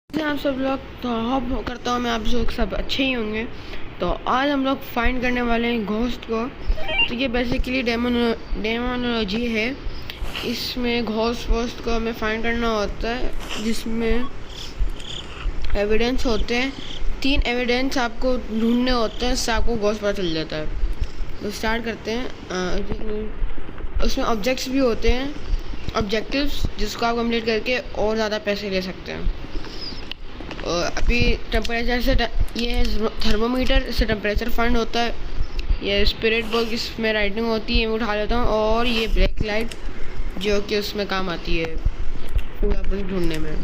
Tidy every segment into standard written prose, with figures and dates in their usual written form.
आप सब लोग तो होप करता हूँ मैं आप लोग सब अच्छे ही होंगे। तो आज हम लोग फाइंड करने वाले हैं घोस्ट को। तो ये बेसिकली डेमोनोलॉजी है। इसमें घोस्ट वोस्ट को हमें फाइंड करना होता है, जिसमें एविडेंस होते हैं। 3 एविडेंस आपको ढूंढने होते हैं, इससे आपको घोस्ट पता चल जाता है। तो स्टार्ट करते हैं। उसमें ऑब्जेक्ट्स भी होते हैं, ऑब्जेक्टिव्स, जिसको आप कंप्लीट करके और ज़्यादा पैसे ले सकते हैं। अभी टेम्परेचर से ये थर्मोमीटर, इससे टेम्परेचर फाइंड होता है। ये स्पिरिट बुक, इसमें राइटिंग होती है, मैं उठा लेता हूँ। और ये ब्लैक लाइट जो कि उसमें काम आती है फिंगरप्रिंट ढूंढने में।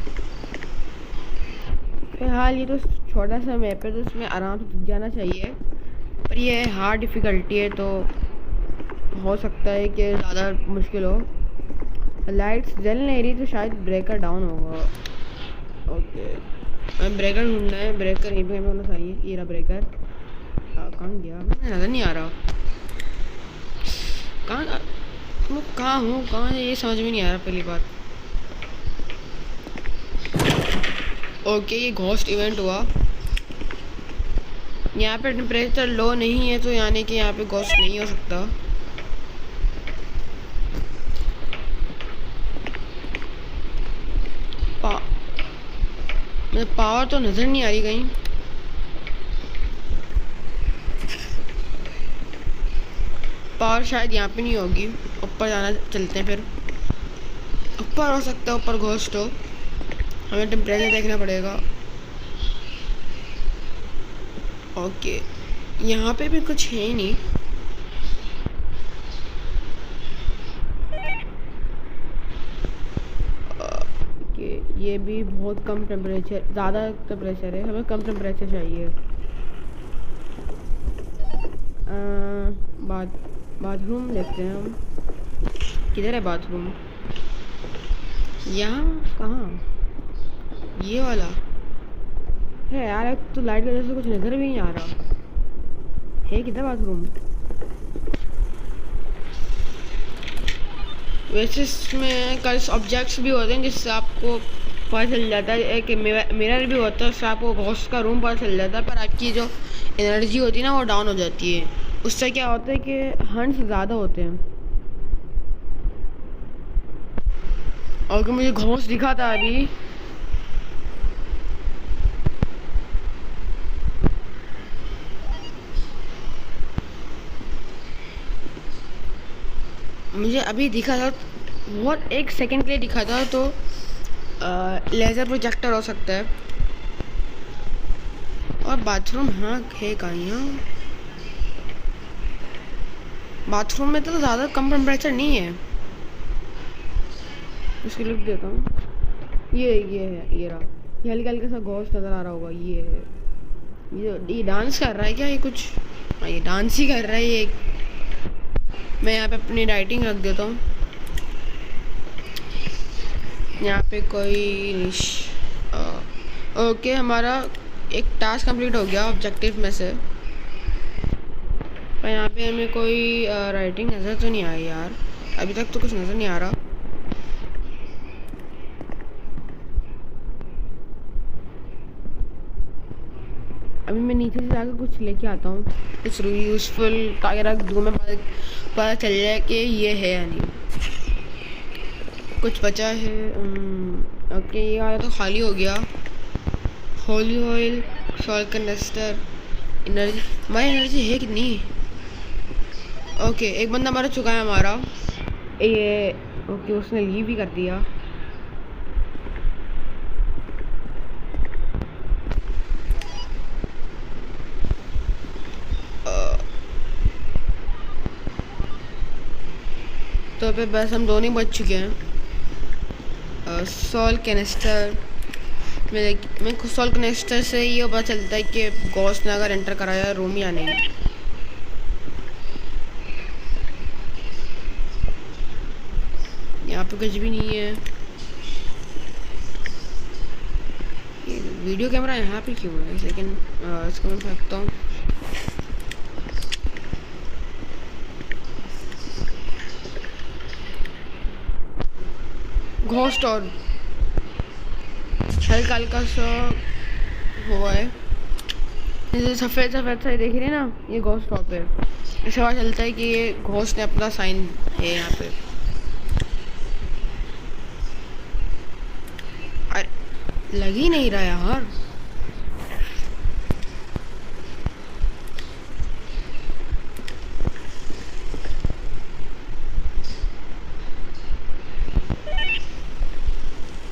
फिलहाल ये तो छोटा सा मैप है, तो इसमें आराम से दिख जाना चाहिए, पर ये हार्ड डिफ़िकल्टी है, तो हो सकता है कि ज़्यादा मुश्किल हो। लाइट्स जल नहीं रही, तो शायद ब्रेकर डाउन होगा। ओके, हमें ब्रेकर ढूंढना है। ब्रेकर यहीं पे होना चाहिए। ये रहा ब्रेकर। कहाँ गया, नज़र नहीं आ रहा। कहाँ हूँ, कहाँ है, ये समझ में नहीं आ रहा पहली बात। ओके, ये घोस्ट इवेंट हुआ। यहाँ पे टेम्परेचर लो नहीं है, तो यानी कि यहाँ पे घोस्ट नहीं हो सकता। पावर तो नज़र नहीं आ रही कहीं। पावर शायद यहाँ पे नहीं होगी। ऊपर जाना, चलते हैं फिर। ऊपर हो सकता है, ऊपर घोस्ट हो। हमें टेम्परेचर देखना पड़ेगा। ओके, यहाँ पे भी कुछ है ही नहीं। ये भी बहुत कम टेम्परेचर, ज़्यादा टेम्परेचर है, हमें कम टेम्परेचर चाहिए। बाथरूम लेते हैं हम। किधर है बाथरूम? यहाँ कहाँ? ये वाला है यार। एक तो लाइट की वजह से कुछ नज़र भी नहीं आ रहा है। किधर बाथरूम? वैसे इसमें कई ऑब्जेक्ट्स भी होते हैं, जिससे आपको पता चल जाता है। एक मिरर भी होता है, उससे आपको घोस्ट का रूम पता चल जाता है। पर आपकी जो एनर्जी होती है ना, वो डाउन हो जाती है। उससे क्या होता है कि हंट्स ज़्यादा होते हैं। और मुझे घोस्ट दिखा था अभी। मुझे अभी दिखा था, बहुत 1 सेकंड के लिए दिखा था। तो लेज़र प्रोजेक्टर हो सकता है। और बाथरूम हाँ है कहाँ? यहाँ बाथरूम में तो ज़्यादा कम टेम्परेचर नहीं है। उसकी लुक देता हूँ। ये है, ये रहा। ये हल्का हल्का सा घोस्ट नज़र आ रहा होगा। ये है। ये डांस कर रहा है क्या? ये कुछ, हाँ ये डांस ही कर रहा है ये। मैं यहाँ पे अपनी राइटिंग रख देता हूँ। यहाँ पे कोई ओके, हमारा एक टास्क कंप्लीट हो गया ऑब्जेक्टिव में से। पर यहाँ पे हमें कोई राइटिंग नज़र तो नहीं आई यार। अभी तक तो कुछ नज़र नहीं आ रहा। अभी मैं नीचे से जाकर कुछ लेके आता हूँ, कुछ यूज़फुल ताकि रख दूँ मैं, पता चल जाए कि ये है या नहीं। कुछ बचा है। ओके, ये वाला तो खाली हो गया। Holy oil, salt canister, energy. हमारी एनर्जी है कितनी? ओके, एक बंदा मर चुका है हमारा ये। ओके, उसने लीव भी कर दिया। तो पे बस हम दोनों ही बच चुके हैं। सॉल्ट कैनिस्टर में सॉल्ट कैनिस्टर से ये पता चलता है कि घोस्ट ने अगर एंटर कराया रूम या नहीं। यहाँ पे कुछ भी नहीं है। ये वीडियो कैमरा यहाँ पे क्यों है? लेकिन इसको मैं फेंकता हूँ। घोस्ट और हल्का हल्का सा हुआ है, जैसे सफ़ेद सफ़ेद सा देख रहे हैं ना, ये घोस्ट टॉप है। इससे पता चलता है कि ये घोस्ट ने अपना साइन है यहाँ पे। लग ही नहीं रहा यार।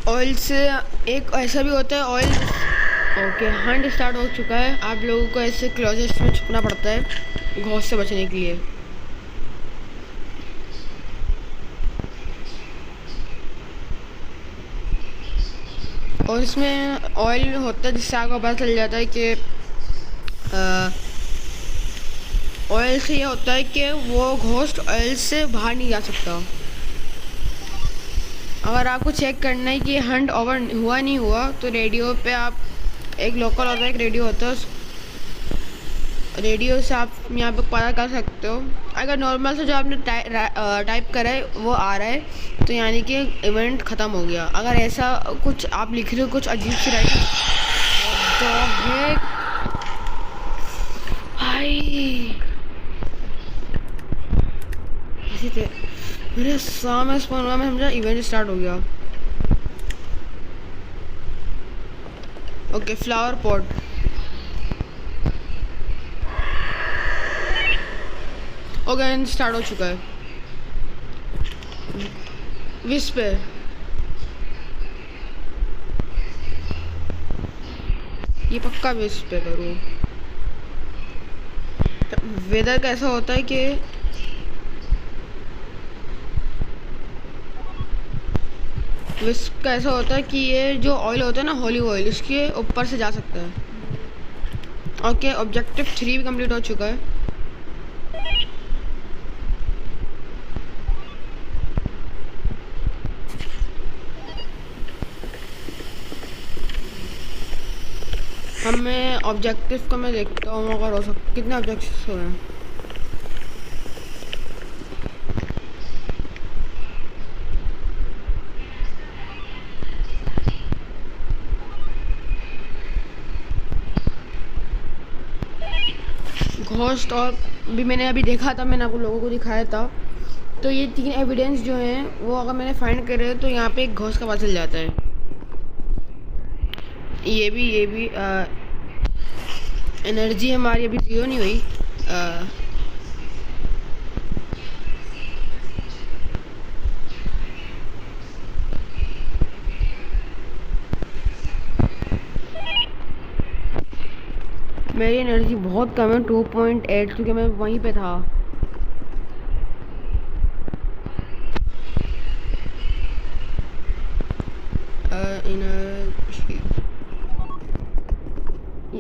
ऑयल से एक ऐसा भी होता है ऑयल। ओके, हंट स्टार्ट हो चुका है। आप लोगों को ऐसे क्लोजेस्ट में छुपना पड़ता है घोस्ट से बचने के लिए। और इसमें ऑयल होता है जिससे आपको पता चल जाता है कि ऑयल से ये होता है कि वो घोस्ट ऑयल से बाहर नहीं जा सकता। अगर आपको चेक करना है कि हंट ओवर हुआ नहीं हुआ, तो रेडियो पे आप एक लोकल होता है, एक रेडियो होता है, रेडियो से आप यहाँ पे पता कर सकते हो। अगर नॉर्मल से जो आपने टाइप करा है वो आ रहा है, तो यानी कि इवेंट ख़त्म हो गया। अगर ऐसा कुछ आप लिख रहे हो, कुछ अजीब सी राइटिंग, तो है भाई मेरे सामने स्पॉन हुआ, मैं समझा इवेंट स्टार्ट हो गया। Okay, flower pot. Okay, start हो चुका है। विस्प पे ये पक्का विस्प पे करूँ। वेदर का ऐसा होता है कि विस्प का ऐसा होता है कि ये जो ऑयल होता है ना, होली ऑयल, इसके ऊपर से जा सकता है। ओके, ऑब्जेक्टिव 3 भी कंप्लीट हो चुका है। हमें ऑब्जेक्टिव को मैं देखता हूँ अगर हो सकता, कितने ऑब्जेक्टिव्स हुए हैं। घोस्ट और भी मैंने अभी देखा था, मैंने आपको लोगों को दिखाया था। तो ये 3 एविडेंस जो हैं वो अगर मैंने फाइंड करे तो यहाँ पे एक घोस्ट का पता चल जाता है। ये भी एनर्जी हमारी अभी 0 नहीं हुई। मेरी एनर्जी बहुत कम है, 2.8, क्योंकि मैं वहीं पे था।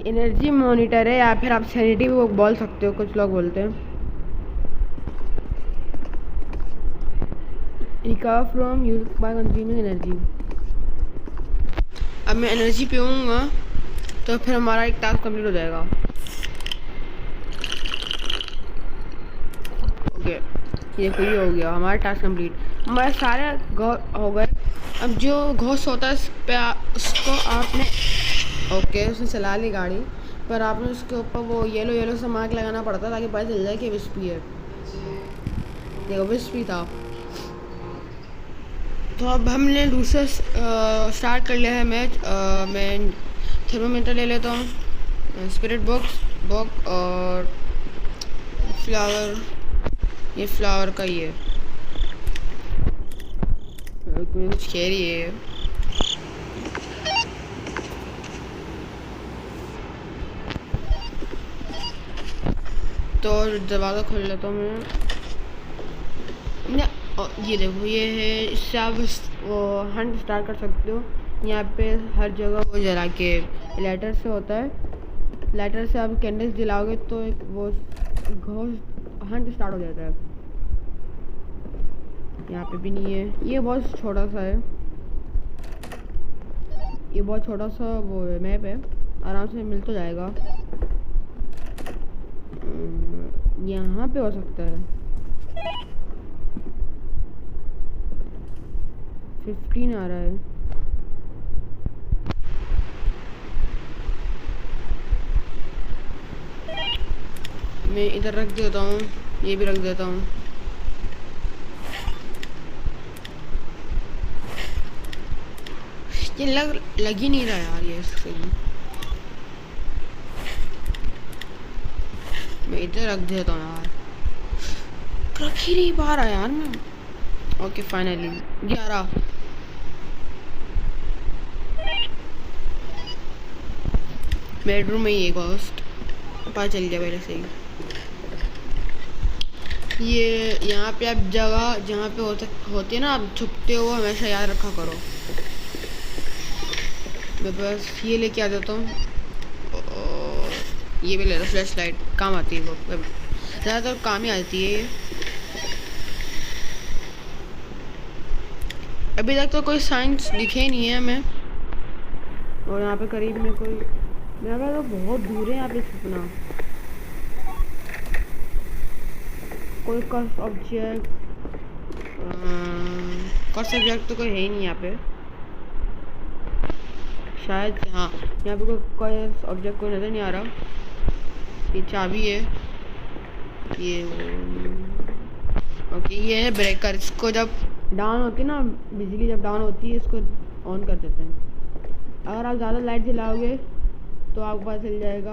एनर्जी मॉनिटर है, या फिर आप सैनिटी भी बोल सकते हो, कुछ लोग बोलते हैं। Recover from use by consuming energy. अब मैं एनर्जी पीऊँगा तो फिर हमारा एक टास्क कंप्लीट हो जाएगा। ओके, ये कोई हो गया हमारा टास्क कंप्लीट। हमारे सारे हो गए। अब जो घोस्ट होता है उसको आपने ओके उसने चला ली गाड़ी, पर आपने उसके ऊपर वो येलो सा मार्क लगाना पड़ता ताकि पता चल जाए कि विस्पी है। देखो विस्पी था। तो अब हमने दूसरा स्टार्ट कर लिया है मैच। मैं थर्मोमीटर ले लेता हूँ, स्पिरिट बॉक्स और फ्लावर। ये फ्लावर का ही है, कुछ कह रही है। तो दरवाज़ा खोल लेता हूँ मैं। ये देखो, ये है, इससे आप वो हंट स्टार्ट कर सकते हो। यहाँ पे हर जगह वो जला के लाइटर से होता है। लाइटर से आप कैंडल्स जलाओगे तो एक वो घोस्ट हंट स्टार्ट हो जाता है। यहाँ पे भी नहीं है, ये बहुत छोटा सा है, ये बहुत छोटा सा वो है, मैप है, आराम से मिल तो जाएगा। यहाँ पे हो सकता है 15 आ रहा है। मैं इधर रख देता हूँ, ये भी रख देता हूँ। ये लग ही नहीं रहा यार ये सही। मैं इधर रख देता हूँ यार, रख ही नहीं पा रहा यार मैं। Okay finally 11। बेडरूम में ये घोस्ट पता चल गया पहले से ही। ये यहाँ पे आप जगह जहाँ पे होती है ना, आप छुपते हो, हमेशा याद रखा करो। मैं बस ये लेके आ जाता हूँ। ये भी ले लो, फ्लैश लाइट काम आती है, वो ज़्यादातर काम ही आती है। अभी तक तो कोई साइंस दिखे नहीं है हमें। और यहाँ पे करीब में कोई, यहाँ पे तो बहुत दूर है यहाँ पे छुपना। कोई कर्स ऑब्जेक्ट तो कोई है ही नहीं यहाँ पे शायद। हाँ यहाँ पे कोई ऑब्जेक्ट कोई नज़र नहीं आ रहा। ये चाबी है, ये ओके। ये है ब्रेकर, इसको जब डाउन होती है ना बिजली, जब डाउन होती है इसको ऑन कर देते हैं। अगर आप ज़्यादा लाइट जलाओगे तो आपको पता चल जाएगा।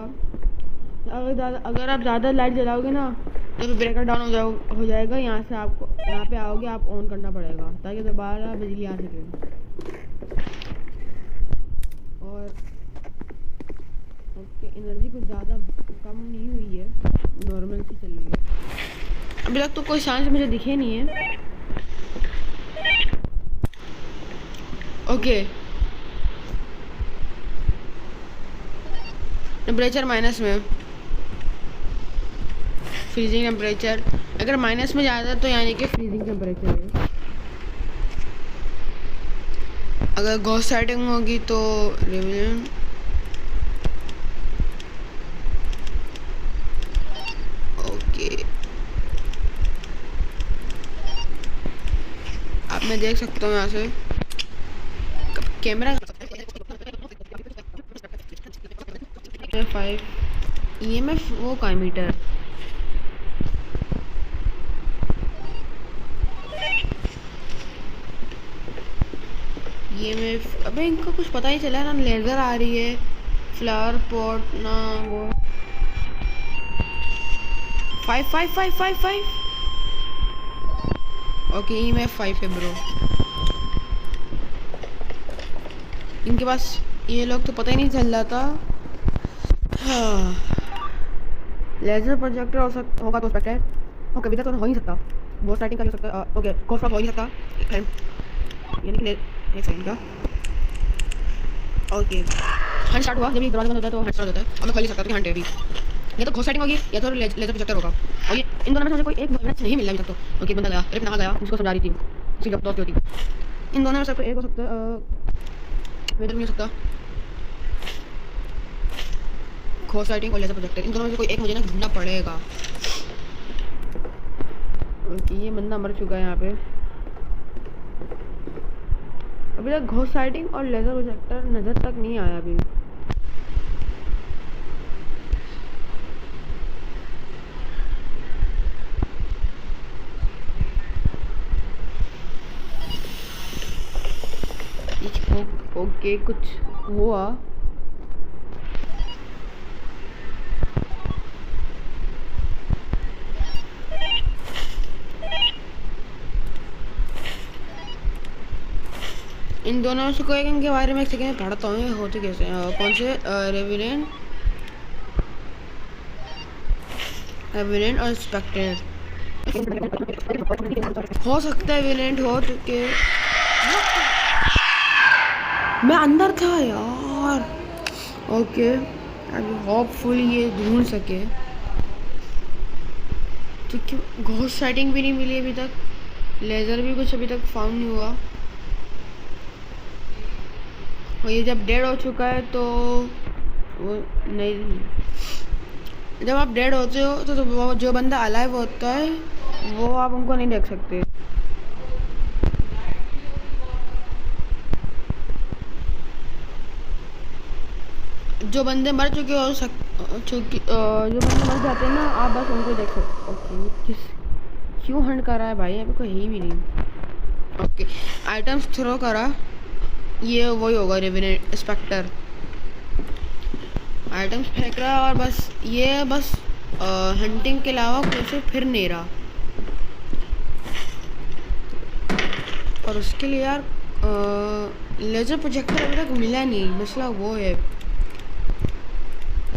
अगर आप ज़्यादा लाइट जलाओगे ना तो ब्रेकर डाउन हो जाएगा। यहाँ से आपको यहाँ पे आओगे, आप ऑन करना पड़ेगा ताकि दोबारा बिजली आ सके। और ओके, एनर्जी कुछ ज़्यादा कम नहीं हुई है, नॉर्मल सी चल रही है। अभी तक तो कोई चांस मुझे दिखे नहीं है। ओके टेम्परेचर माइनस में, फ्रीजिंग टेम्परेचर। अगर माइनस में ज़्यादा तो यानी कि फ्रीजिंग टेम्परेचर है। अगर घोस्ट साइटिंग होगी तो रिवीजन। ओके अब मैं देख सकता हूँ यहाँ से कैमरा 5 EMF वो का मीटर। EMF अबे इनको कुछ पता ही चला ना, लेजर आ रही है, फ्लावर पॉट ना वो 5 ओके EMF 5 है ब्रो। इनके पास ये लोग तो पता ही नहीं चल रहा था। हाँ। लेजर प्रोजेक्टर होगा तो स्पेक्टर। ओके विदा तो हो ही सकता, बहुत स्टार्टिंग का हो सकता। ओके कोर्स हो ही सकता, यानी कि एक सेकंड का। ओके हंट स्टार्ट हुआ, जब ये दरवाजा बंद होता है तो हंट स्टार्ट होता है। अब मैं खोल ही सकता हूँ कि हंट है अभी। या तो घोस्ट साइटिंग होगी या तो लेजर प्रोजेक्टर होगा। और ये इन दोनों में से मुझे कोई एक मैच नहीं मिल रहा अभी तक तो। ओके बंदा गया, रिप नहा गया, जिसको समझा रही थी उसकी दोस्त होती। इन दोनों में से एक हो सकता है, वेदर नहीं हो सकता। घोस्ट साइटिंग और लेजर प्रोजेक्टर, इन दोनों में से कोई एक मुझे ना ढूंढना पड़ेगा। ओके ये बंदा मर चुका है यहाँ पे। अभी तक घोस्ट साइटिंग और लेजर प्रोजेक्टर नज़र तक नहीं आया अभी। ओके कुछ हुआ। इन दोनों से कोई इनके बारे में एक सेकंड पढ़ता हूँ होते कैसे कौन से रेविलेंट और स्पेक्टर हो सकता है। विलेंट हो चुके, मैं अंदर था यार। ओके अभी होपफुल ये ढूंढ सके। ठीक है घोस्ट साइटिंग भी नहीं मिली अभी तक, लेज़र भी कुछ अभी तक फाउंड नहीं हुआ। और ये जब डेड हो चुका है तो वो नहीं, जब आप डेड होते हो तो वो जो बंदा अलाइव होता है वो आप उनको नहीं देख सकते। जो बंदे मर चुके हो क्योंकि जो बंदे मर जाते हैं ना, आप बस उनको देखो। ओके, किस क्यों हंट कर रहा है भाई? अभी कोई ही भी नहीं। ओके, आइटम्स थ्रो करा, ये वही होगा रेवेनेंट इंस्पेक्टर। आइटम्स फेंक रहा है और बस ये बस हंटिंग के अलावा कुछ फिर नहीं रहा। और उसके लिए यार लेजर प्रोजेक्टर अभी तक मिला नहीं, मसला वो है।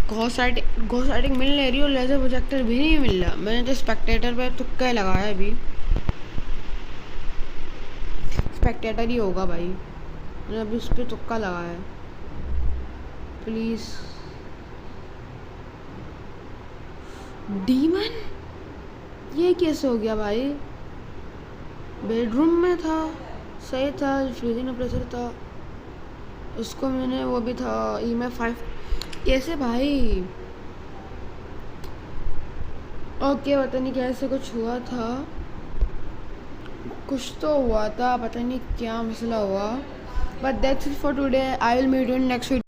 घोस्ट राइटिंग मिल नहीं रही और लेजर प्रोजेक्टर भी नहीं मिल रहा। मैंने तो स्पेक्टेटर पे तुक्का ही लगाया है, अभी स्पेक्टेटर ही होगा भाई। मैंने अभी उस पर तुक्का लगाया है। प्लीज़ डीमन, ये कैसे हो गया भाई? बेडरूम में था, सही था, फ्रीजिंग प्रेशर था, उसको मैंने वो भी था EMF 5। कैसे भाई? ओके, पता नहीं कैसे कुछ हुआ था, कुछ तो हुआ था, पता नहीं क्या मसला हुआ। But that's it for today. I will meet you in next video.